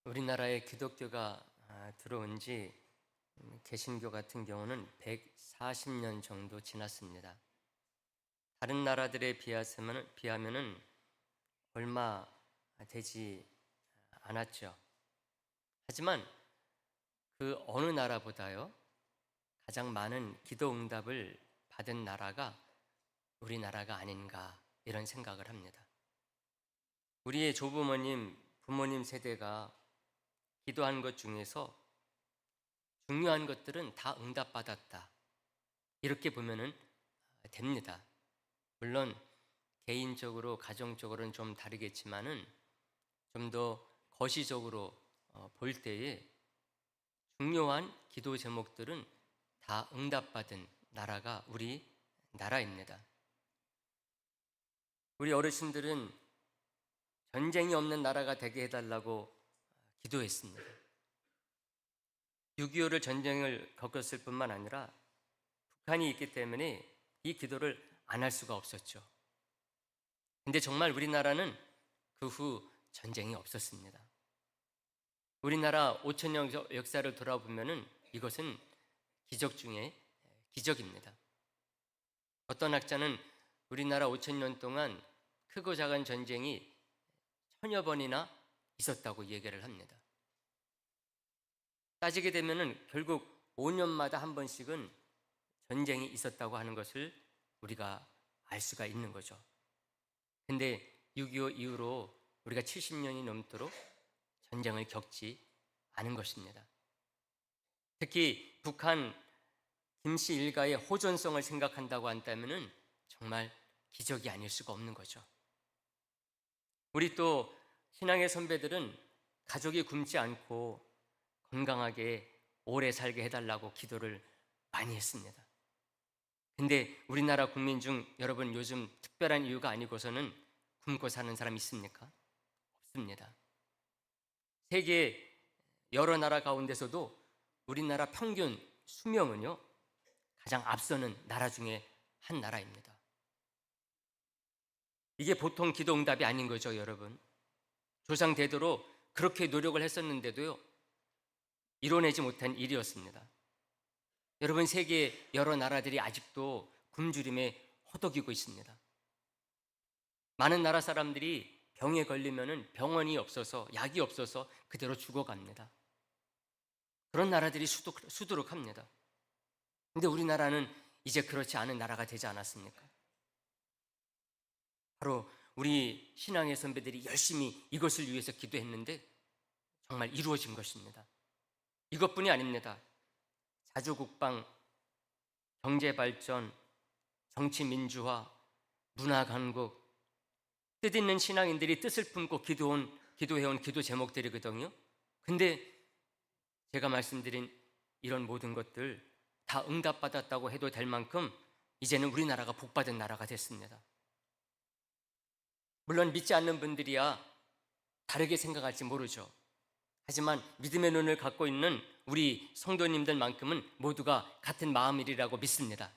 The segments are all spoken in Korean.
우리나라에 기독교가 들어온 지 개신교 같은 경우는 140년 정도 지났습니다. 다른 나라들에 비하면은 얼마 되지 않았죠. 하지만 그 어느 나라보다요, 가장 많은 기도 응답을 받은 나라가 우리나라가 아닌가 이런 생각을 합니다. 우리의 조부모님, 부모님 세대가 기도한 것 중에서 중요한 것들은 다 응답받았다, 이렇게 보면은 됩니다. 물론 개인적으로 가정적으로는 좀 다르겠지만은 좀 더 거시적으로 볼 때에 중요한 기도 제목들은 다 응답받은 나라가 우리 나라입니다. 우리 어르신들은 전쟁이 없는 나라가 되게 해달라고 기도했습니다. 6.25를 전쟁을 겪었을 뿐만 아니라 북한이 있기 때문에 이 기도를 안 할 수가 없었죠. 근데 정말 우리나라는 그 후 전쟁이 없었습니다. 우리나라 5천년 역사를 돌아보면은 이것은 기적 중에 기적입니다. 어떤 학자는 우리나라 5천년 동안 크고 작은 전쟁이 1000여 번이나 있었다고 얘기를 합니다. 따지게 되면은 결국 5년마다 한 번씩은 전쟁이 있었다고 하는 것을 우리가 알 수가 있는 거죠. 근데 6.25 이후로 우리가 70년이 넘도록 전쟁을 겪지 않은 것입니다. 특히 북한 김씨 일가의 호전성을 생각한다고 한다면은 정말 기적이 아닐 수가 없는 거죠. 우리 또 신앙의 선배들은 가족이 굶지 않고 건강하게 오래 살게 해달라고 기도를 많이 했습니다. 근데 우리나라 국민 중 여러분 요즘 특별한 이유가 아니고서는 굶고 사는 사람 있습니까? 없습니다. 세계 여러 나라 가운데서도 우리나라 평균 수명은요, 가장 앞서는 나라 중에 한 나라입니다. 이게 보통 기도 응답이 아닌 거죠, 여러분. 조상 대대로 그렇게 노력을 했었는데도요, 이뤄내지 못한 일이었습니다. 여러분, 세계 여러 나라들이 아직도 굶주림에 허덕이고 있습니다. 많은 나라 사람들이 병에 걸리면은 병원이 없어서, 약이 없어서 그대로 죽어갑니다. 그런 나라들이 수두룩합니다. 근데 우리나라는 이제 그렇지 않은 나라가 되지 않았습니까? 바로 우리 신앙의 선배들이 열심히 이것을 위해서 기도했는데 정말 이루어진 것입니다. 이것뿐이 아닙니다. 자주국방, 경제발전, 정치민주화, 문화강국, 뜻있는 신앙인들이 뜻을 품고 기도해온 기도 제목들이거든요. 근데 제가 말씀드린 이런 모든 것들 다 응답받았다고 해도 될 만큼 이제는 우리나라가 복받은 나라가 됐습니다. 물론 믿지 않는 분들이야 다르게 생각할지 모르죠. 하지만 믿음의 눈을 갖고 있는 우리 성도님들만큼은 모두가 같은 마음이라고 믿습니다.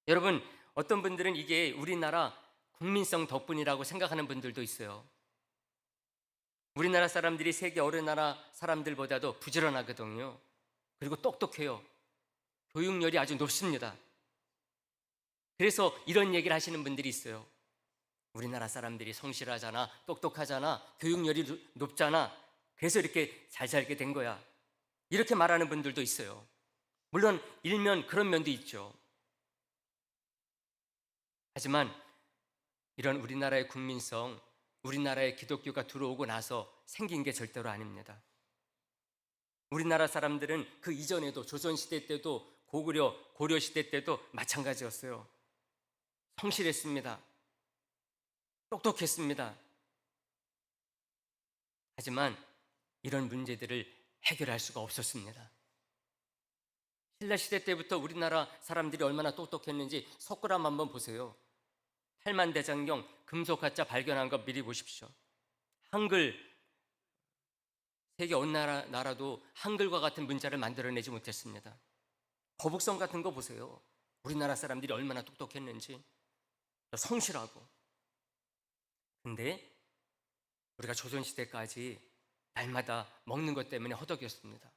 여러분, 어떤 분들은 이게 우리나라 국민성 덕분이라고 생각하는 분들도 있어요. 우리나라 사람들이 세계 어느 나라 사람들보다도 부지런하거든요. 그리고 똑똑해요. 교육열이 아주 높습니다. 그래서 이런 얘기를 하시는 분들이 있어요. 우리나라 사람들이 성실하잖아, 똑똑하잖아, 교육열이 높잖아, 그래서 이렇게 잘 살게 된 거야, 이렇게 말하는 분들도 있어요. 물론 일면 그런 면도 있죠. 하지만 이런 우리나라의 국민성, 우리나라에 기독교가 들어오고 나서 생긴 게 절대로 아닙니다. 우리나라 사람들은 그 이전에도 조선시대 때도 고려시대 때도 마찬가지였어요. 성실했습니다. 똑똑했습니다. 하지만 이런 문제들을 해결할 수가 없었습니다. 신라시대 때부터 우리나라 사람들이 얼마나 똑똑했는지 석굴암 한번 보세요. 팔만대장경 금속화자 발견한 거 미리 보십시오. 한글, 세계 어느 나라도 한글과 같은 문자를 만들어내지 못했습니다. 거북선 같은 거 보세요. 우리나라 사람들이 얼마나 똑똑했는지, 성실하고. 근데 우리가 조선시대까지 날마다 먹는 것 때문에 허덕였습니다.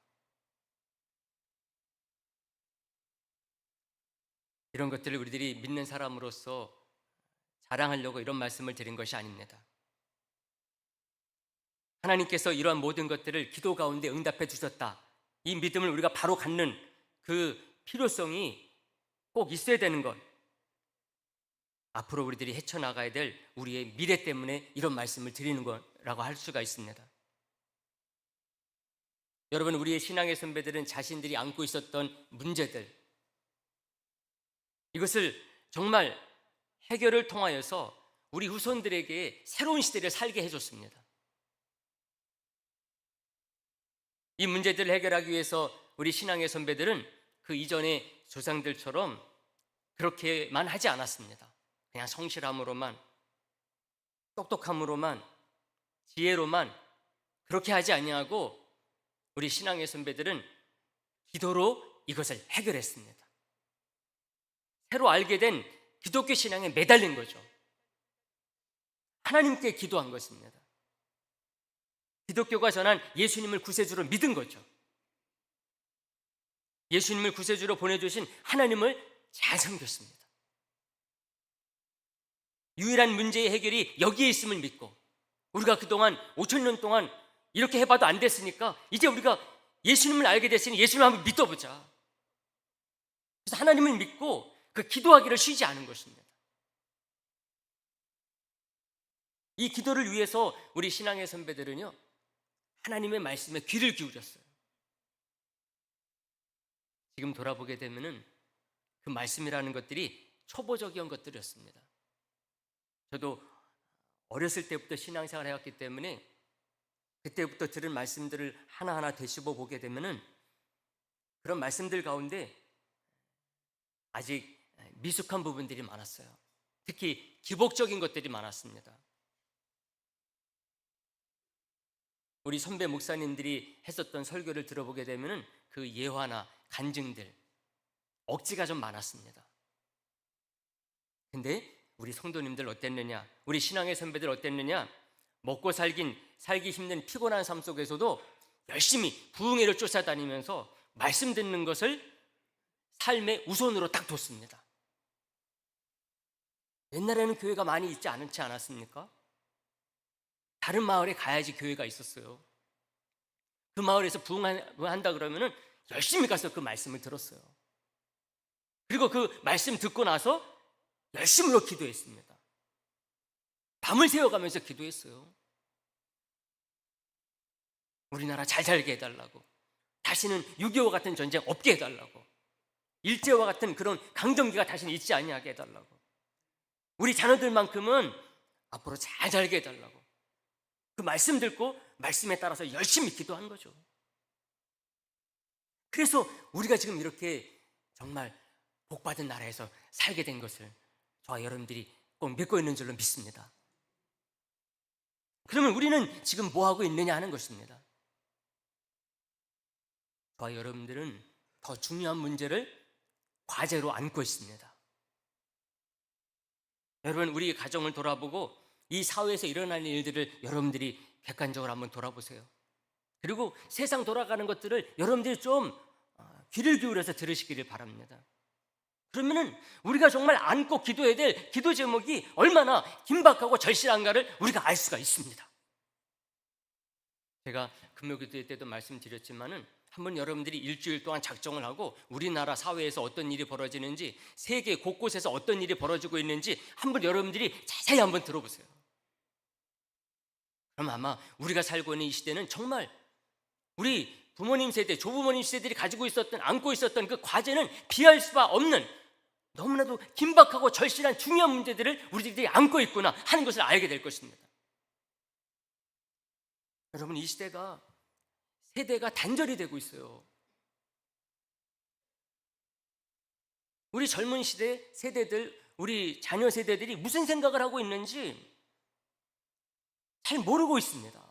이런 것들을 우리들이 믿는 사람으로서 자랑하려고 이런 말씀을 드린 것이 아닙니다. 하나님께서 이러한 모든 것들을 기도 가운데 응답해 주셨다. 이 믿음을 우리가 바로 갖는 그 필요성이 꼭 있어야 되는 것. 앞으로 우리들이 헤쳐나가야 될 우리의 미래 때문에 이런 말씀을 드리는 거라고 할 수가 있습니다. 여러분, 우리의 신앙의 선배들은 자신들이 안고 있었던 문제들, 이것을 정말 해결을 통하여서 우리 후손들에게 새로운 시대를 살게 해줬습니다. 이 문제들을 해결하기 위해서 우리 신앙의 선배들은 그 이전의 조상들처럼 그렇게만 하지 않았습니다. 그냥 성실함으로만, 똑똑함으로만, 지혜로만 그렇게 하지 아니하고 우리 신앙의 선배들은 기도로 이것을 해결했습니다. 새로 알게 된 기독교 신앙에 매달린 거죠. 하나님께 기도한 것입니다. 기독교가 전한 예수님을 구세주로 믿은 거죠. 예수님을 구세주로 보내주신 하나님을 잘 섬겼습니다. 유일한 문제의 해결이 여기에 있음을 믿고, 우리가 그동안 5,000년 동안 이렇게 해봐도 안 됐으니까 이제 우리가 예수님을 알게 됐으니 예수님을 한번 믿어보자. 그래서 하나님을 믿고 그 기도하기를 쉬지 않은 것입니다. 이 기도를 위해서 우리 신앙의 선배들은요, 하나님의 말씀에 귀를 기울였어요. 지금 돌아보게 되면은 그 말씀이라는 것들이 초보적인 것들이었습니다. 저도 어렸을 때부터 신앙생활을 해왔기 때문에 그때부터 들은 말씀들을 하나하나 되씹어 보게 되면은 그런 말씀들 가운데 아직 미숙한 부분들이 많았어요. 특히 기복적인 것들이 많았습니다. 우리 선배 목사님들이 했었던 설교를 들어보게 되면은 그 예화나 간증들, 억지가 좀 많았습니다. 근데 우리 성도님들 어땠느냐? 우리 신앙의 선배들 어땠느냐? 먹고 살기 힘든 피곤한 삶 속에서도 열심히 부흥회를 쫓아다니면서 말씀 듣는 것을 삶의 우선으로 딱 뒀습니다. 옛날에는 교회가 많이 있지 않았습니까? 다른 마을에 가야지 교회가 있었어요. 그 마을에서 부흥한다 그러면은 열심히 가서 그 말씀을 들었어요. 그리고 그 말씀 듣고 나서 열심으로 기도했습니다. 밤을 새워가면서 기도했어요. 우리나라 잘 살게 해달라고, 다시는 6.25 같은 전쟁 없게 해달라고, 일제와 같은 그런 강점기가 다시는 있지 아니하게 해달라고, 우리 자녀들만큼은 앞으로 잘 살게 해달라고, 그 말씀 듣고 말씀에 따라서 열심히 기도한 거죠. 그래서 우리가 지금 이렇게 정말 복받은 나라에서 살게 된 것을 저와 여러분들이 꼭 믿고 있는 줄로 믿습니다. 그러면 우리는 지금 뭐 하고 있느냐 하는 것입니다. 저와 여러분들은 더 중요한 문제를 과제로 안고 있습니다. 여러분, 우리 가정을 돌아보고 이 사회에서 일어나는 일들을 여러분들이 객관적으로 한번 돌아보세요. 그리고 세상 돌아가는 것들을 여러분들이 좀 귀를 기울여서 들으시기를 바랍니다. 그러면은 우리가 정말 안고 기도해야 될 기도 제목이 얼마나 긴박하고 절실한가를 우리가 알 수가 있습니다. 제가 금요기도 때도 말씀드렸지만은 한번 여러분들이 일주일 동안 작정을 하고 우리나라 사회에서 어떤 일이 벌어지는지, 세계 곳곳에서 어떤 일이 벌어지고 있는지 한번 여러분들이 자세히 한번 들어보세요. 그럼 아마 우리가 살고 있는 이 시대는 정말 우리 부모님 세대, 조부모님 세대들이 안고 있었던 그 과제는 비할 수 없는 너무나도 긴박하고 절실한 중요한 문제들을 우리들이 안고 있구나 하는 것을 알게 될 것입니다. 여러분, 이 시대가 세대가 단절이 되고 있어요. 우리 젊은 세대들, 우리 자녀 세대들이 무슨 생각을 하고 있는지 잘 모르고 있습니다.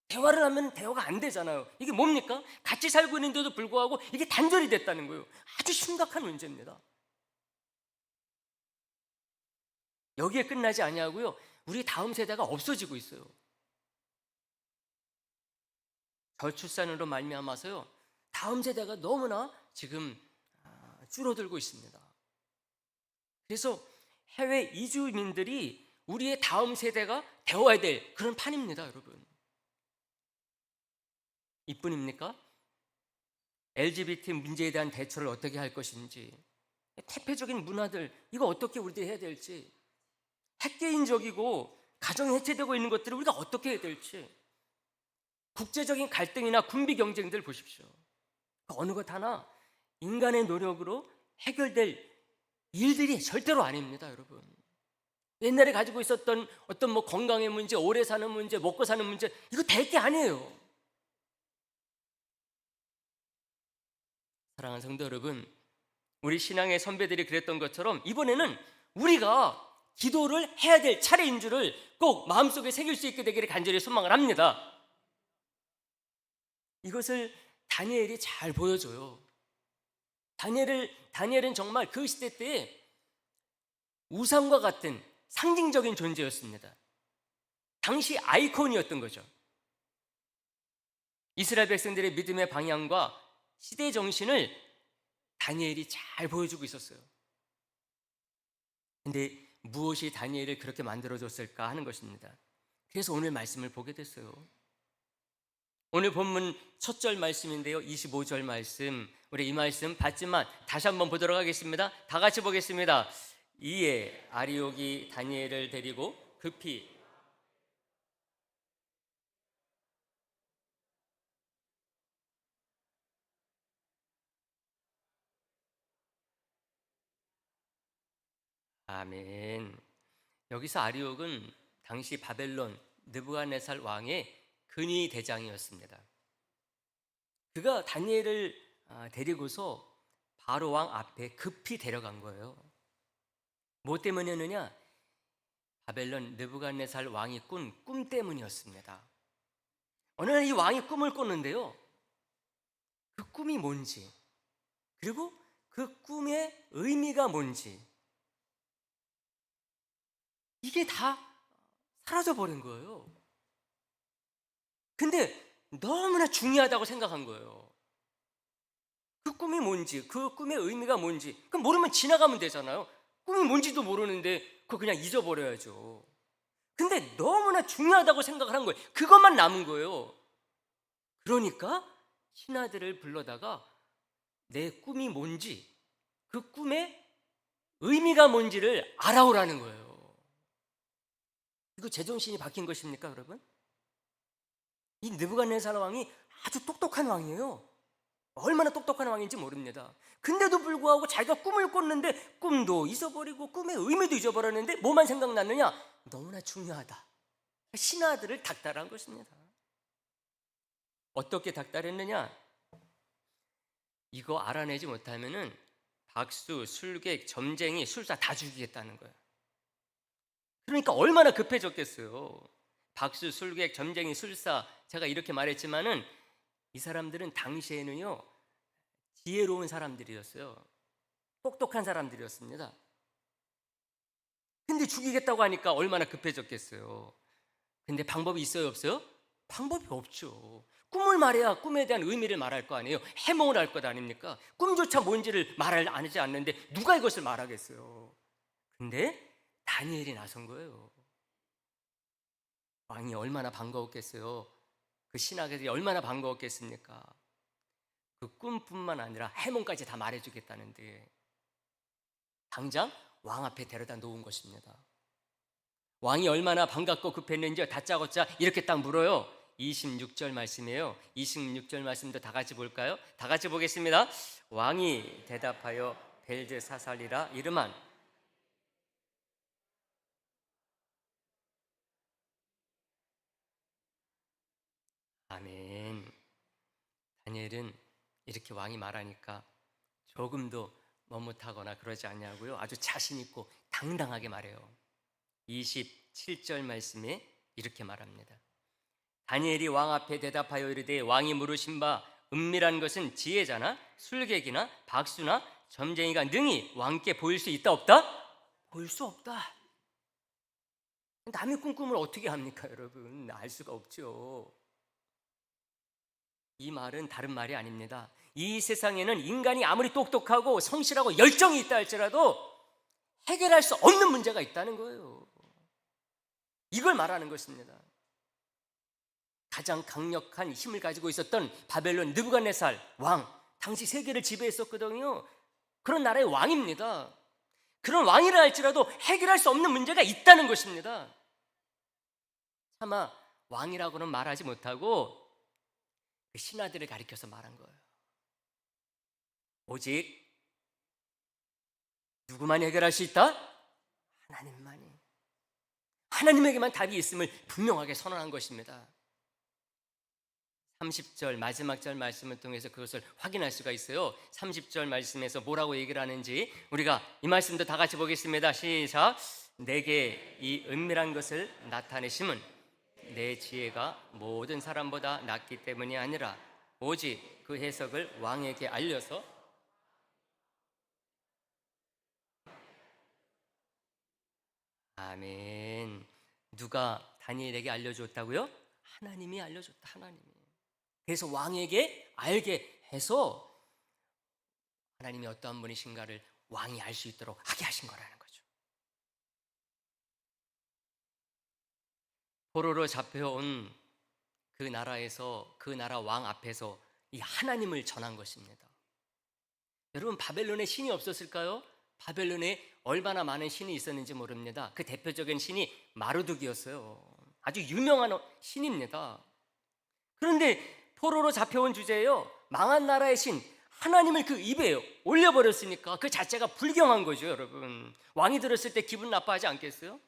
대화를 하면 대화가 안 되잖아요. 이게 뭡니까? 같이 살고 있는데도 불구하고 이게 단절이 됐다는 거예요. 아주 심각한 문제입니다. 여기에 끝나지 아니하고요, 우리 다음 세대가 없어지고 있어요. 저출산으로 말미암아서요, 다음 세대가 너무나 지금 줄어들고 있습니다. 그래서 해외 이주민들이 우리의 다음 세대가 되어야 될 그런 판입니다, 여러분. 이뿐입니까? LGBT 문제에 대한 대처를 어떻게 할 것인지, 태폐적인 문화들, 이거 어떻게 우리들이 해야 될지, 핵개인적이고 가정 해체되고 있는 것들을 우리가 어떻게 해야 될지, 국제적인 갈등이나 군비 경쟁들 보십시오. 어느 것 하나 인간의 노력으로 해결될 일들이 절대로 아닙니다, 여러분. 옛날에 가지고 있었던 어떤 건강의 문제, 오래 사는 문제, 먹고 사는 문제, 이거 될 게 아니에요. 사랑하는 성도 여러분, 우리 신앙의 선배들이 그랬던 것처럼 이번에는 우리가 기도를 해야 될 차례인 줄을 꼭 마음속에 새길 수 있게 되기를 간절히 소망을 합니다. 이것을 다니엘이 잘 보여줘요. 다니엘은 정말 그 시대 때에 우상과 같은 상징적인 존재였습니다. 당시 아이콘이었던 거죠. 이스라엘 백성들의 믿음의 방향과 시대 정신을 다니엘이 잘 보여주고 있었어요. 근데 무엇이 다니엘을 그렇게 만들어줬을까 하는 것입니다. 그래서 오늘 말씀을 보게 됐어요. 오늘 본문 첫 절 말씀인데요, 25절 말씀, 우리 이 말씀 봤지만 다시 한번 보도록 하겠습니다. 다 같이 보겠습니다. 이에 아리옥이 다니엘을 데리고 급히 아멘. 여기서 아리옥은 당시 바벨론 느부갓네살 왕의 근위 대장이었습니다. 그가 다니엘을 데리고서 바로 왕 앞에 급히 데려간 거예요. 뭐 때문이었느냐? 바벨론 느부갓네살 왕이 꾼 꿈 때문이었습니다. 어느 날 이 왕이 꿈을 꿨는데요, 그 꿈이 뭔지, 그리고 그 꿈의 의미가 뭔지, 이게 다 사라져 버린 거예요. 근데 너무나 중요하다고 생각한 거예요. 그 꿈이 뭔지, 그 꿈의 의미가 뭔지, 그럼 모르면 지나가면 되잖아요. 꿈이 뭔지도 모르는데 그거 그냥 잊어버려야죠. 근데 너무나 중요하다고 생각을 한 거예요. 그것만 남은 거예요. 그러니까 신하들을 불러다가 내 꿈이 뭔지, 그 꿈의 의미가 뭔지를 알아오라는 거예요. 이거 제정신이 바뀐 것입니까, 여러분? 이 느부갓네살 왕이 아주 똑똑한 왕이에요. 얼마나 똑똑한 왕인지 모릅니다. 근데도 불구하고 자기가 꿈을 꿨는데 꿈도 잊어버리고 꿈의 의미도 잊어버렸는데 뭐만 생각났느냐? 너무나 중요하다. 신하들을 닥달한 것입니다. 어떻게 닥달했느냐? 이거 알아내지 못하면은 박수, 술객, 점쟁이, 술사 다 죽이겠다는 거예요. 그러니까 얼마나 급해졌겠어요. 박수, 술객, 점쟁이, 술사, 제가 이렇게 말했지만은 이 사람들은 당시에는요, 지혜로운 사람들이었어요. 똑똑한 사람들이었습니다. 근데 죽이겠다고 하니까 얼마나 급해졌겠어요. 근데 방법이 있어요, 없어요? 방법이 없죠. 꿈을 말해야 꿈에 대한 의미를 말할 거 아니에요. 해몽을 할 것 아닙니까? 꿈조차 뭔지를 말을 안 하지 않는데 누가 이것을 말하겠어요. 근데 다니엘이 나선 거예요. 왕이 얼마나 반가웠겠어요. 그 신하들이 얼마나 반가웠겠습니까? 그 꿈뿐만 아니라 해몽까지 다 말해주겠다는데 당장 왕 앞에 데려다 놓은 것입니다. 왕이 얼마나 반갑고 급했는지 다짜고짜 이렇게 딱 물어요. 26절 말씀이에요. 26절 말씀도 다 같이 볼까요? 다 같이 보겠습니다. 왕이 대답하여 벨드사살이라 이름한 아멘. 다니엘은 이렇게 왕이 말하니까 조금도 머뭇하거나 그러지 않냐고요. 아주 자신 있고 당당하게 말해요. 27절 말씀에 이렇게 말합니다. 다니엘이 왕 앞에 대답하여 이르되 왕이 물으신 바 은밀한 것은 지혜자나 술객이나 박수나 점쟁이가 능히 왕께 보일 수 있다 없다? 보일 수 없다. 남의 꿈을 어떻게 합니까, 여러분? 알 수가 없죠. 이 말은 다른 말이 아닙니다. 이 세상에는 인간이 아무리 똑똑하고 성실하고 열정이 있다 할지라도 해결할 수 없는 문제가 있다는 거예요. 이걸 말하는 것입니다. 가장 강력한 힘을 가지고 있었던 바벨론 느부갓네살 왕, 당시 세계를 지배했었거든요. 그런 나라의 왕입니다. 그런 왕이라 할지라도 해결할 수 없는 문제가 있다는 것입니다. 차마 왕이라고는 말하지 못하고 그 신하들을 가리켜서 말한 거예요. 오직 누구만 해결할 수 있다? 하나님만이. 하나님에게만 답이 있음을 분명하게 선언한 것입니다. 30절 마지막 절 말씀을 통해서 그것을 확인할 수가 있어요. 30절 말씀에서 뭐라고 얘기를 하는지 우리가 이 말씀도 다 같이 보겠습니다. 시작. 내게 이 은밀한 것을 나타내심은 내 지혜가 모든 사람보다 낫기 때문이 아니라 오직 그 해석을 왕에게 알려서 아멘. 누가 다니엘에게 알려줬다고요? 하나님이 알려줬다. 하나님이. 그래서 왕에게 알게 해서 하나님이 어떠한 분이신가를 왕이 알 수 있도록 하게 하신 거라는 거죠. 포로로 잡혀온 그 나라에서 그 나라 왕 앞에서 이 하나님을 전한 것입니다. 여러분, 바벨론에 신이 없었을까요? 바벨론에 얼마나 많은 신이 있었는지 모릅니다. 그 대표적인 신이 마르둑이었어요. 아주 유명한 신입니다. 그런데 포로로 잡혀온 주제예요. 망한 나라의 신 하나님을 그 입에 올려버렸으니까 그 자체가 불경한 거죠. 여러분, 왕이 들었을 때 기분 나빠하지 않겠어요?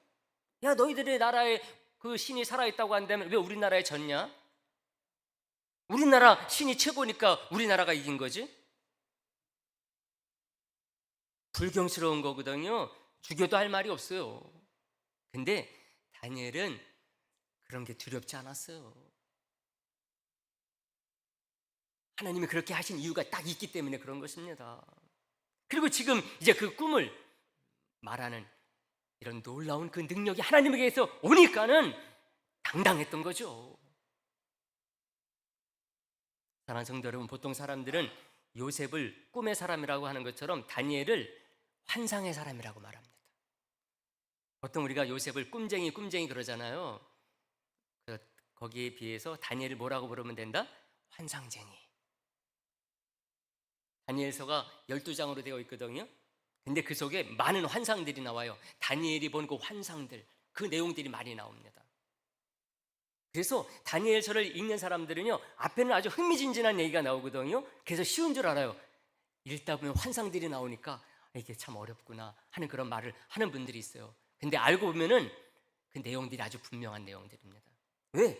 야, 너희들의 나라에 그 신이 살아있다고 한다면 왜 우리나라에 졌냐? 우리나라 신이 최고니까 우리나라가 이긴 거지? 불경스러운 거거든요. 죽여도 할 말이 없어요. 근데 다니엘은 그런 게 두렵지 않았어요. 하나님이 그렇게 하신 이유가 딱 있기 때문에 그런 것입니다. 그리고 지금 이제 그 꿈을 말하는 이런 놀라운 그 능력이 하나님에게서 오니까는 당당했던 거죠. 사랑하는 성도 여러분, 보통 사람들은 요셉을 꿈의 사람이라고 하는 것처럼 다니엘을 환상의 사람이라고 말합니다. 보통 우리가 요셉을 꿈쟁이 그러잖아요. 거기에 비해서 다니엘을 뭐라고 부르면 된다? 환상쟁이. 다니엘서가 12장으로 되어 있거든요. 근데 그 속에 많은 환상들이 나와요. 다니엘이 본 그 환상들, 그 내용들이 많이 나옵니다. 그래서 다니엘서를 읽는 사람들은요, 앞에는 아주 흥미진진한 얘기가 나오거든요. 그래서 쉬운 줄 알아요. 읽다 보면 환상들이 나오니까 이게 참 어렵구나 하는 그런 말을 하는 분들이 있어요. 근데 알고 보면은 그 내용들이 아주 분명한 내용들입니다. 왜?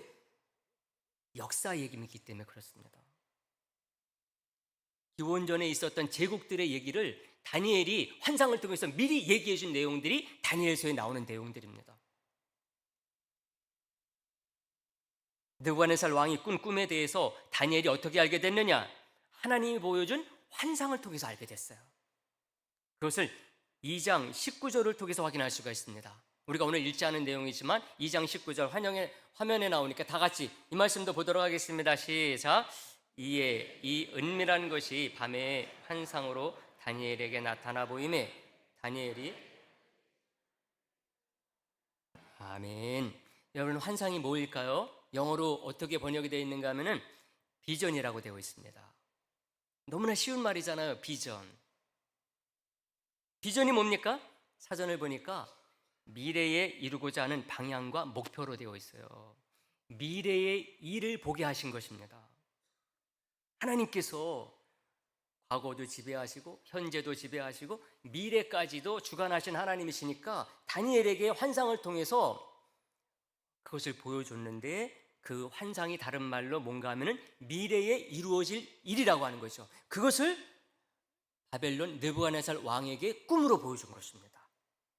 역사 얘기이기 때문에 그렇습니다. 기원전에 있었던 제국들의 얘기를 다니엘이 환상을 통해서 미리 얘기해 준 내용들이 다니엘서에 나오는 내용들입니다. 느부갓네살 왕이 꾼 꿈에 대해서 다니엘이 어떻게 알게 됐느냐? 하나님이 보여준 환상을 통해서 알게 됐어요. 그것을 2장 19절을 통해서 확인할 수가 있습니다. 우리가 오늘 읽지 않은 내용이지만 2장 19절 화면에 나오니까 다 같이 이 말씀도 보도록 하겠습니다. 시작. 이에 이 은밀한 것이 밤의 환상으로 다니엘에게 나타나 보이매 다니엘이 아멘. 여러분, 환상이 뭐일까요? 영어로 어떻게 번역이 되어 있는가 하면은 비전이라고 되어 있습니다. 너무나 쉬운 말이잖아요. 비전이 뭡니까? 사전을 보니까 미래에 이루고자 하는 방향과 목표로 되어 있어요. 미래의 일을 보게 하신 것입니다. 하나님께서 과거도 지배하시고 현재도 지배하시고 미래까지도 주관하신 하나님이시니까 다니엘에게 환상을 통해서 그것을 보여줬는데 그 환상이 다른 말로 뭔가 하면은 미래에 이루어질 일이라고 하는 거죠. 그것을 바벨론 느부갓네살 왕에게 꿈으로 보여준 것입니다.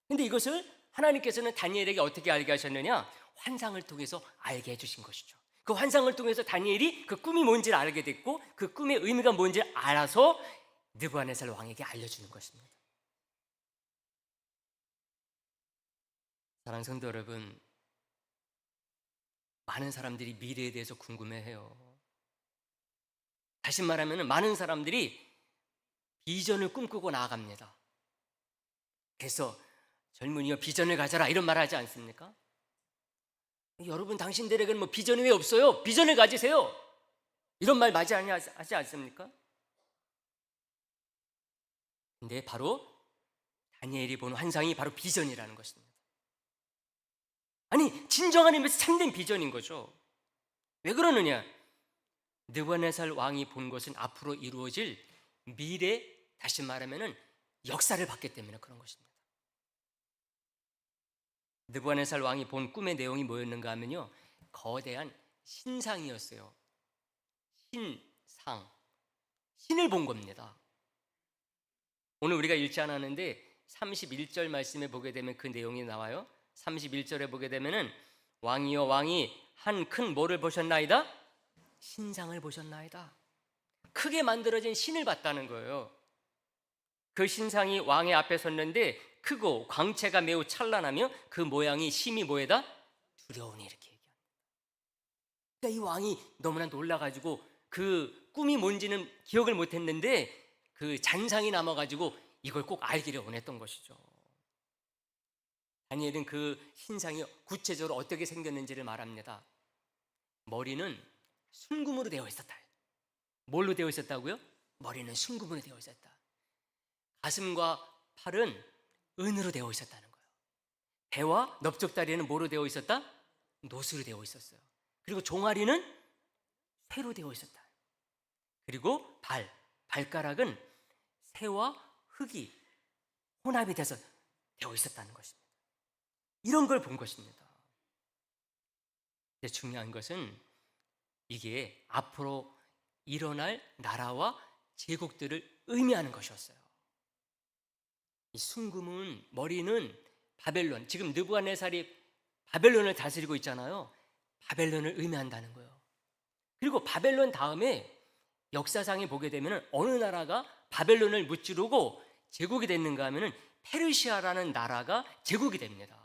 근데 이것을 하나님께서는 다니엘에게 어떻게 알게 하셨느냐? 환상을 통해서 알게 해주신 것이죠. 그 환상을 통해서 다니엘이 그 꿈이 뭔지를 알게 됐고 그 꿈의 의미가 뭔지를 알아서 느부갓네살 왕에게 알려주는 것입니다. 사랑하는 성도 여러분, 많은 사람들이 미래에 대해서 궁금해해요. 다시 말하면 많은 사람들이 비전을 꿈꾸고 나아갑니다. 그래서 젊은이여 비전을 가져라 이런 말 하지 않습니까? 여러분 당신들에게는 뭐 비전이 왜 없어요? 비전을 가지세요. 이런 말 하지 않습니까? 근데 바로 다니엘이 본 환상이 바로 비전이라는 것입니다. 아니 진정한 의미에서 참된 비전인 거죠. 왜 그러느냐? 느부갓네살 왕이 본 것은 앞으로 이루어질 미래, 다시 말하면 역사를 봤기 때문에 그런 것입니다. 느부갓네살 왕이 본 꿈의 내용이 뭐였는가 하면요, 거대한 신상이었어요. 신상, 신을 본 겁니다. 오늘 우리가 읽지 않았는데 31절 말씀에 보게 되면 그 내용이 나와요. 31절에 보게 되면은 왕이여 왕이 한 큰 뭐를 보셨나이다? 신상을 보셨나이다. 크게 만들어진 신을 봤다는 거예요. 그 신상이 왕의 앞에 섰는데 크고 광채가 매우 찬란하며 그 모양이 심히 뭐에다? 두려우니 이렇게 얘기합니다. 그러니까 이 왕이 너무나 놀라가지고 그 꿈이 뭔지는 기억을 못했는데 그 잔상이 남아가지고 이걸 꼭 알기를 원했던 것이죠. 다니엘은 그 신상이 구체적으로 어떻게 생겼는지를 말합니다. 머리는 순금으로 되어 있었다. 뭘로 되어 있었다고요? 머리는 순금으로 되어 있었다. 가슴과 팔은 은으로 되어 있었다는 거예요. 배와 넓적다리는 뭐로 되어 있었다? 노수로 되어 있었어요. 그리고 종아리는 쇠로 되어 있었다. 그리고 발가락은 새와 흙이 혼합이 돼서 되어 있었다는 것입니다. 이런 걸 본 것입니다. 근데 중요한 것은 이게 앞으로 일어날 나라와 제국들을 의미하는 것이었어요. 이 순금은 머리는 바벨론, 지금 느부갓네살이 바벨론을 다스리고 있잖아요. 바벨론을 의미한다는 거예요. 그리고 바벨론 다음에 역사상에 보게 되면 어느 나라가 바벨론을 무찌르고 제국이 됐는가 하면 페르시아라는 나라가 제국이 됩니다.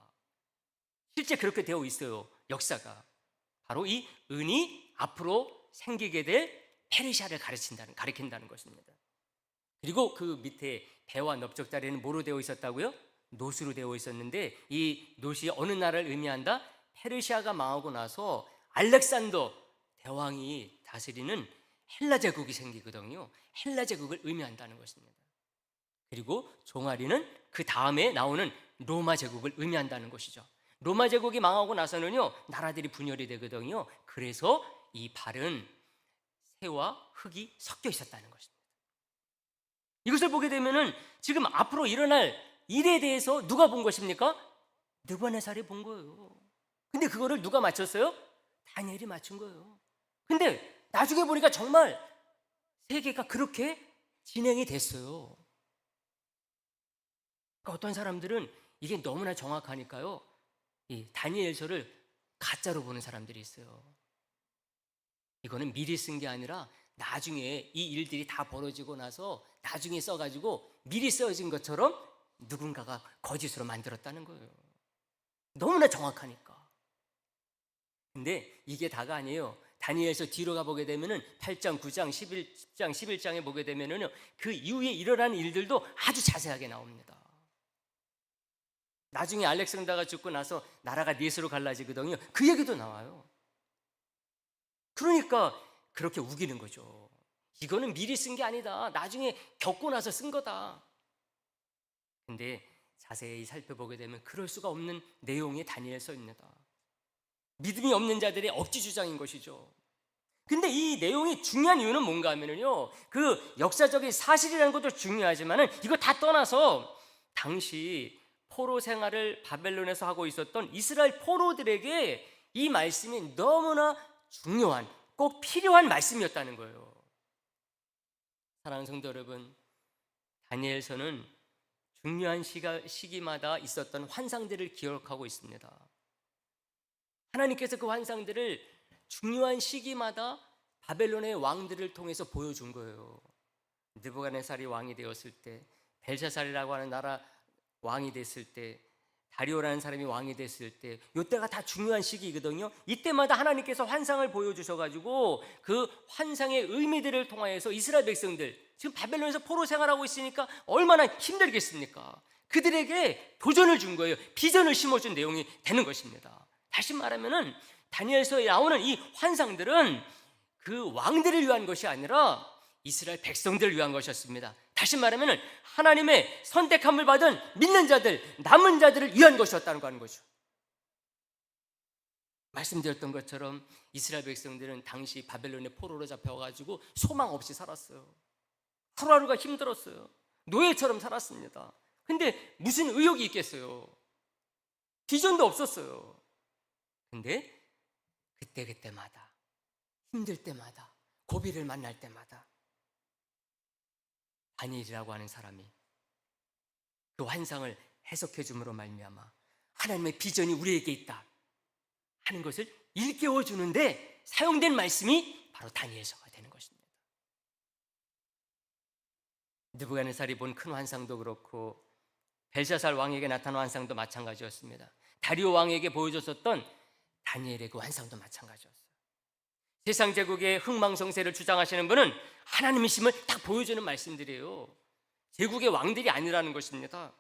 실제 그렇게 되어 있어요. 역사가 바로 이 은이 앞으로 생기게 될 페르시아를 가리킨다는 것입니다. 그리고 그 밑에 배와 넓적다리는 뭐로 되어 있었다고요? 노수로 되어 있었는데 이 노시 어느 나라를 의미한다? 페르시아가 망하고 나서 알렉산더 대왕이 다스리는 헬라 제국이 생기거든요. 헬라 제국을 의미한다는 것입니다. 그리고 종아리는 그 다음에 나오는 로마 제국을 의미한다는 것이죠. 로마 제국이 망하고 나서는요, 나라들이 분열이 되거든요. 그래서 이 발은 새와 흙이 섞여 있었다는 것입니다. 이것을 보게 되면은 지금 앞으로 일어날 일에 대해서 누가 본 것입니까? 느부갓네살이 본 거예요. 근데 그거를 누가 맞췄어요? 다니엘이 맞춘 거예요. 근데 나중에 보니까 정말 세계가 그렇게 진행이 됐어요. 그러니까 어떤 사람들은 이게 너무나 정확하니까요, 이 다니엘서를 가짜로 보는 사람들이 있어요. 이거는 미리 쓴 게 아니라 나중에 이 일들이 다 벌어지고 나서 나중에 써가지고 미리 써진 것처럼 누군가가 거짓으로 만들었다는 거예요. 너무나 정확하니까. 근데 이게 다가 아니에요. 다니엘서 뒤로 가보게 되면은 8장, 9장, 10장, 11장에 보게 되면은 그 이후에 일어난 일들도 아주 자세하게 나옵니다. 나중에 알렉산더가 죽고 나서 나라가 넷으로 갈라지거든요. 그 얘기도 나와요. 그러니까 그렇게 우기는 거죠. 이거는 미리 쓴 게 아니다. 나중에 겪고 나서 쓴 거다. 근데 자세히 살펴보게 되면 그럴 수가 없는 내용이 다니엘서입니다. 믿음이 없는 자들의 억지 주장인 것이죠. 근데 이 내용이 중요한 이유는 뭔가 하면요, 그 역사적인 사실이라는 것도 중요하지만은 이거 다 떠나서 당시 포로 생활을 바벨론에서 하고 있었던 이스라엘 포로들에게 이 말씀이 너무나 중요한, 꼭 필요한 말씀이었다는 거예요. 사랑하는 성도 여러분, 다니엘서는 중요한 시기마다 있었던 환상들을 기록하고 있습니다. 하나님께서 그 환상들을 중요한 시기마다 바벨론의 왕들을 통해서 보여준 거예요. 느부갓네살이 왕이 되었을 때, 벨샤살이라고 하는 나라 왕이 됐을 때, 다리오라는 사람이 왕이 됐을 때, 이때가 다 중요한 시기거든요. 이때마다 하나님께서 환상을 보여주셔가지고 그 환상의 의미들을 통하여서 이스라엘 백성들, 지금 바벨론에서 포로 생활하고 있으니까 얼마나 힘들겠습니까? 그들에게 도전을 준 거예요. 비전을 심어준 내용이 되는 것입니다. 다시 말하면은 다니엘서에 나오는 이 환상들은 그 왕들을 위한 것이 아니라 이스라엘 백성들을 위한 것이었습니다. 다시 말하면 하나님의 선택함을 받은 믿는 자들, 남은 자들을 위한 것이었다는 거 하는 거죠. 말씀드렸던 것처럼 이스라엘 백성들은 당시 바벨론의 포로로 잡혀가지고 소망 없이 살았어요. 하루하루가 힘들었어요. 노예처럼 살았습니다. 근데 무슨 의욕이 있겠어요? 비전도 없었어요. 근데 그때마다, 힘들 때마다, 고비를 만날 때마다 다니엘이라고 하는 사람이 그 환상을 해석해 줌으로 말미암아 하나님의 비전이 우리에게 있다 하는 것을 일깨워 주는데 사용된 말씀이 바로 다니엘서가 되는 것입니다. 느부갓네살이 본 큰 환상도 그렇고 벨사살 왕에게 나타난 환상도 마찬가지였습니다. 다리오 왕에게 보여줬었던 다니엘의 그 환상도 마찬가지였어요. 세상 제국의 흥망성쇠를 주장하시는 분은 하나님이심을 딱 보여주는 말씀들이에요. 제국의 왕들이 아니라는 것입니다.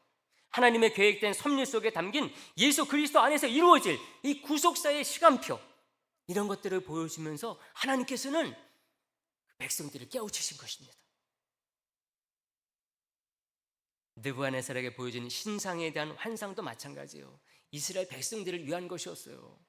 하나님의 계획된 섭리 속에 담긴 예수 그리스도 안에서 이루어질 이 구속사의 시간표, 이런 것들을 보여주면서 하나님께서는 백성들을 깨우치신 것입니다. 느부갓네살에게 보여진 신상에 대한 환상도 마찬가지예요. 이스라엘 백성들을 위한 것이었어요.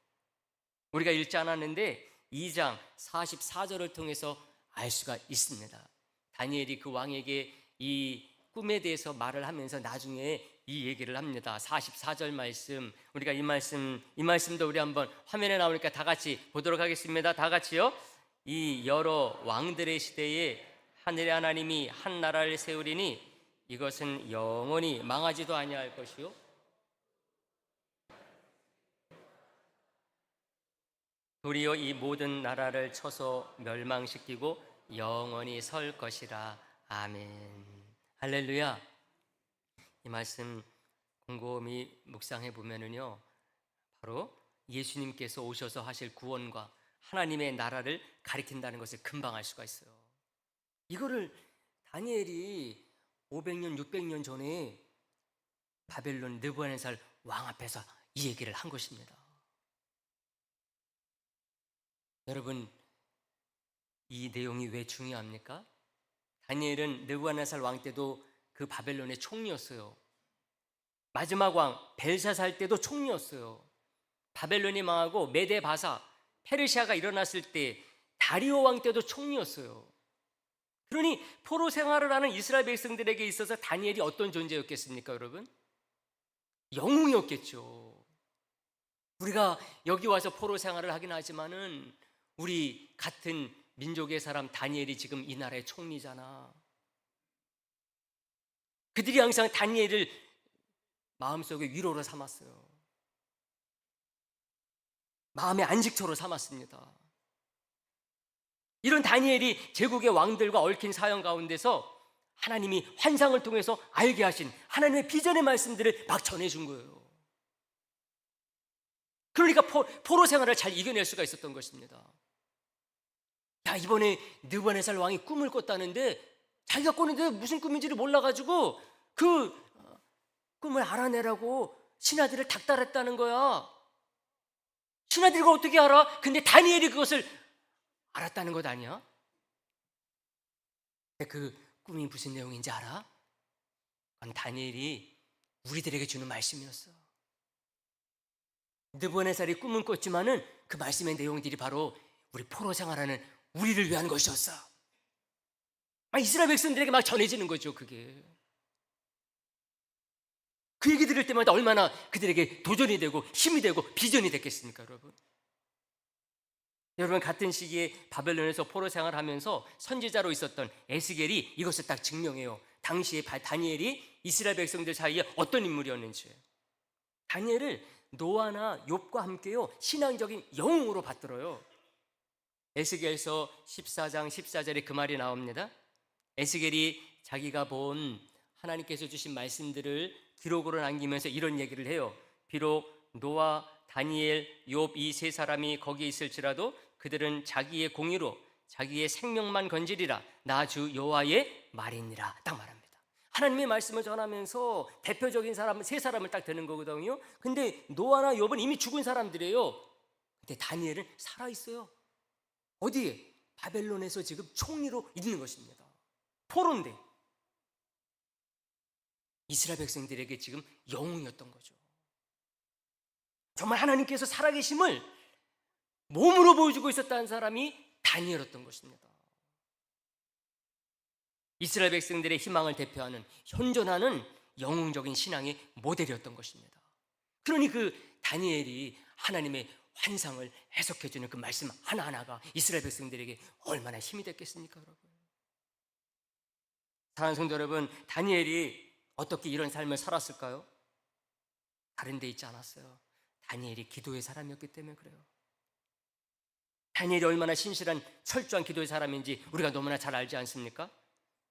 우리가 읽지 않았는데 2장 44절을 통해서 알 수가 있습니다. 다니엘이 그 왕에게 이 꿈에 대해서 말을 하면서 나중에 이 얘기를 합니다. 44절 말씀, 우리가 이 말씀도 우리 한번 화면에 나오니까 다 같이 보도록 하겠습니다. 다 같이요. 이 여러 왕들의 시대에 하늘의 하나님이 한 나라를 세우리니 이것은 영원히 망하지도 아니할 것이요 도리어 이 모든 나라를 쳐서 멸망시키고 영원히 설 것이라. 아멘. 할렐루야. 이 말씀 곰곰이 묵상해 보면은요, 바로 예수님께서 오셔서 하실 구원과 하나님의 나라를 가리킨다는 것을 금방 알 수가 있어요. 이거를 다니엘이 500년, 600년 전에 바벨론 느부갓네살 왕 앞에서 이 얘기를 한 것입니다. 여러분, 이 내용이 왜 중요합니까? 다니엘은 느부갓네살 왕 때도 그 바벨론의 총리였어요. 마지막 왕 벨사살 때도 총리였어요. 바벨론이 망하고 메데 바사 페르시아가 일어났을 때 다리오 왕 때도 총리였어요. 그러니 포로 생활을 하는 이스라엘 백성들에게 있어서 다니엘이 어떤 존재였겠습니까, 여러분? 영웅이었겠죠. 우리가 여기 와서 포로 생활을 하긴 하지만은 우리 같은 민족의 사람 다니엘이 지금 이 나라의 총리잖아. 그들이 항상 다니엘을 마음속에 위로로 삼았어요. 마음의 안식처로 삼았습니다. 이런 다니엘이 제국의 왕들과 얽힌 사연 가운데서 하나님이 환상을 통해서 알게 하신 하나님의 비전의 말씀들을 막 전해준 거예요. 그러니까 포로 생활을 잘 이겨낼 수가 있었던 것입니다. 야, 이번에 느부갓네살 왕이 꿈을 꿨다는데 자기가 꿨는데 무슨 꿈인지를 몰라가지고 그 꿈을 알아내라고 신하들을 닥달했다는 거야. 신하들과 어떻게 알아? 근데 다니엘이 그것을 알았다는 것 아니야? 근데 그 꿈이 무슨 내용인지 알아? 그건 다니엘이 우리들에게 주는 말씀이었어. 느부갓네살이 꿈은 꿨지만은 그 말씀의 내용들이 바로 우리 포로 생활하는 우리를 위한 것이었어. 이스라엘 백성들에게 막 전해지는 거죠. 그게 그 얘기 들을 때마다 얼마나 그들에게 도전이 되고 힘이 되고 비전이 됐겠습니까, 여러분? 여러분, 같은 시기에 바벨론에서 포로 생활하면서 선지자로 있었던 에스겔이 이것을 딱 증명해요. 당시에 다니엘이 이스라엘 백성들 사이에 어떤 인물이었는지. 다니엘을 노아나 욥과 함께요 신앙적인 영웅으로 받들어요. 에스겔서 14장 14절에 그 말이 나옵니다. 에스겔이 자기가 본 하나님께서 주신 말씀들을 기록으로 남기면서 이런 얘기를 해요. 비록 노아, 다니엘, 욥 이 세 사람이 거기에 있을지라도 그들은 자기의 공의로 자기의 생명만 건지리라. 나 주 여호와의 말이니라. 딱 말합니다. 하나님의 말씀을 전하면서 대표적인 사람 세 사람을 딱 드는 거거든요. 근데 노아나 욥은 이미 죽은 사람들이에요. 근데 다니엘은 살아 있어요. 어디에? 바벨론에서 지금 총리로 있는 것입니다. 포로인데 이스라엘 백성들에게 지금 영웅이었던 거죠. 정말 하나님께서 살아계심을 몸으로 보여주고 있었다는 사람이 다니엘이었던 것입니다. 이스라엘 백성들의 희망을 대표하는 현존하는 영웅적인 신앙의 모델이었던 것입니다. 그러니 그 다니엘이 하나님의 환상을 해석해주는 그 말씀 하나하나가 이스라엘 백성들에게 얼마나 힘이 됐겠습니까, 여러분? 사랑하는 성도 여러분, 다니엘이 어떻게 이런 삶을 살았을까요? 다른 데 있지 않았어요. 다니엘이 기도의 사람이었기 때문에 그래요. 다니엘이 얼마나 신실한 철저한 기도의 사람인지 우리가 너무나 잘 알지 않습니까?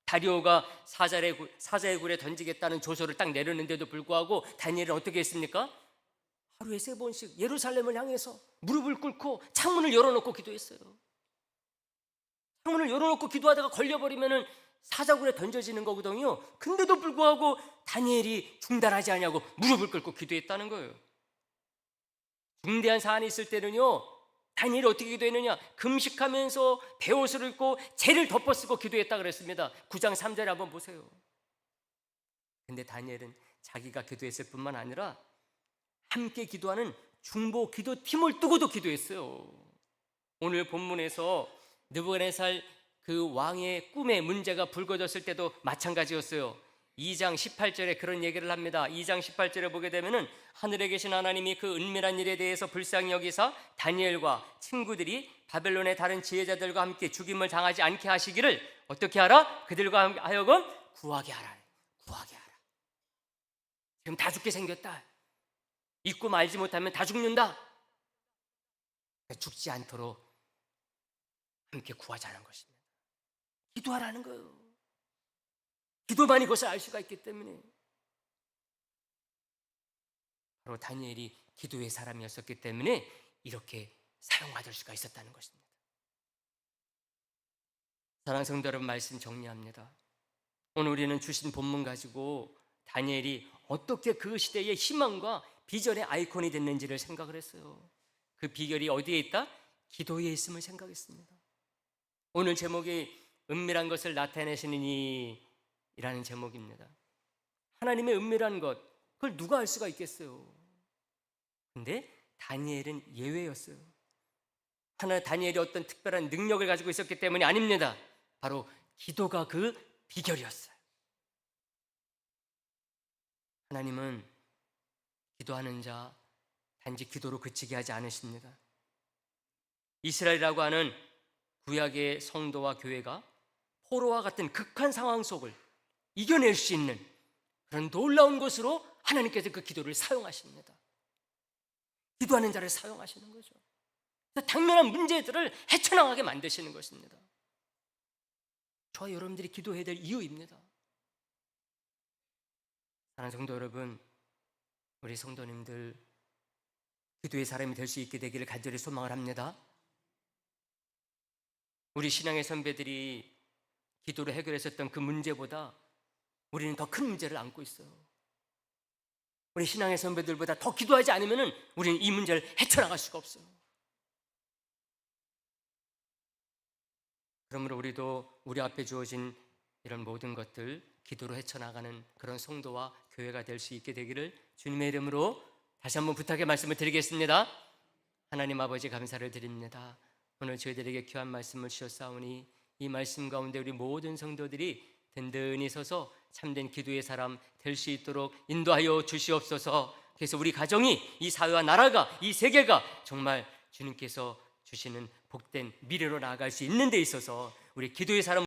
다리오가 사자의 굴에 던지겠다는 조서를 딱 내렸는데도 불구하고 다니엘은 어떻게 했습니까? 하루에 3번씩 예루살렘을 향해서 무릎을 꿇고 창문을 열어놓고 기도했어요. 창문을 열어놓고 기도하다가 걸려버리면 사자굴에 던져지는 거거든요. 근데도 불구하고 다니엘이 중단하지 않냐고 무릎을 꿇고 기도했다는 거예요. 중대한 사안이 있을 때는요, 다니엘이 어떻게 기도했느냐? 금식하면서 베옷을 입고 재를 덮어쓰고 기도했다 그랬습니다. 9장 3절에 한번 보세요. 근데 다니엘은 자기가 기도했을 뿐만 아니라 함께 기도하는 중보 기도팀을 두고도 기도했어요. 오늘 본문에서 느부갓네살 그 왕의 꿈의 문제가 불거졌을 때도 마찬가지였어요. 2장 18절에 그런 얘기를 합니다. 2장 18절에 보게 되면은 하늘에 계신 하나님이 그 은밀한 일에 대해서 불쌍히 여기사 다니엘과 친구들이 바벨론의 다른 지혜자들과 함께 죽임을 당하지 않게 하시기를 어떻게 하라? 그들과 하여금 구하게 하라. 구하게 하라. 지금 다 죽게 생겼다. 이 꿈 알지 못하면 다 죽는다. 죽지 않도록 함께 구하자는 것입니다. 기도하라는 거예요. 기도만이 그것을 알 수가 있기 때문에. 바로 다니엘이 기도의 사람이었었기 때문에 이렇게 사용받을 수가 있었다는 것입니다. 사랑하는 성도 여러분, 말씀 정리합니다. 오늘 우리는 주신 본문 가지고 다니엘이 어떻게 그 시대의 희망과 비전의 아이콘이 됐는지를 생각을 했어요. 그 비결이 어디에 있다? 기도에 있음을 생각했습니다. 오늘 제목이 은밀한 것을 나타내시는 이라는 제목입니다. 하나님의 은밀한 것, 그걸 누가 알 수가 있겠어요? 근데 다니엘은 예외였어요. 다니엘이 어떤 특별한 능력을 가지고 있었기 때문이 아닙니다. 바로 기도가 그 비결이었어요. 하나님은 기도하는 자 단지 기도로 그치게 하지 않으십니다. 이스라엘이라고 하는 구약의 성도와 교회가 포로와 같은 극한 상황 속을 이겨낼 수 있는 그런 놀라운 것으로 하나님께서 그 기도를 사용하십니다. 기도하는 자를 사용하시는 거죠. 당면한 문제들을 헤쳐나가게 만드시는 것입니다. 저와 여러분들이 기도해야 될 이유입니다. 사랑하는 성도 여러분, 우리 성도님들 기도의 사람이 될 수 있게 되기를 간절히 소망을 합니다. 우리 신앙의 선배들이 기도로 해결했었던 그 문제보다 우리는 더 큰 문제를 안고 있어요. 우리 신앙의 선배들보다 더 기도하지 않으면 우리는 이 문제를 헤쳐나갈 수가 없어요. 그러므로 우리도 우리 앞에 주어진 이런 모든 것들 기도로 헤쳐나가는 그런 성도와 교회가 될 수 있게 되기를 주님의 이름으로 다시 한번 부탁의 말씀을 드리겠습니다. 하나님 아버지 감사를 드립니다. 오늘 저희들에게 귀한 말씀을 주셨사오니 이 말씀 가운데 우리 모든 성도들이 든든히 서서 참된 기도의 사람 될 수 있도록 인도하여 주시옵소서. 그래서 우리 가정이, 이 사회와 나라가, 이 세계가 정말 주님께서 주시는 복된 미래로 나아갈 수 있는 데 있어서 우리 기도의 사람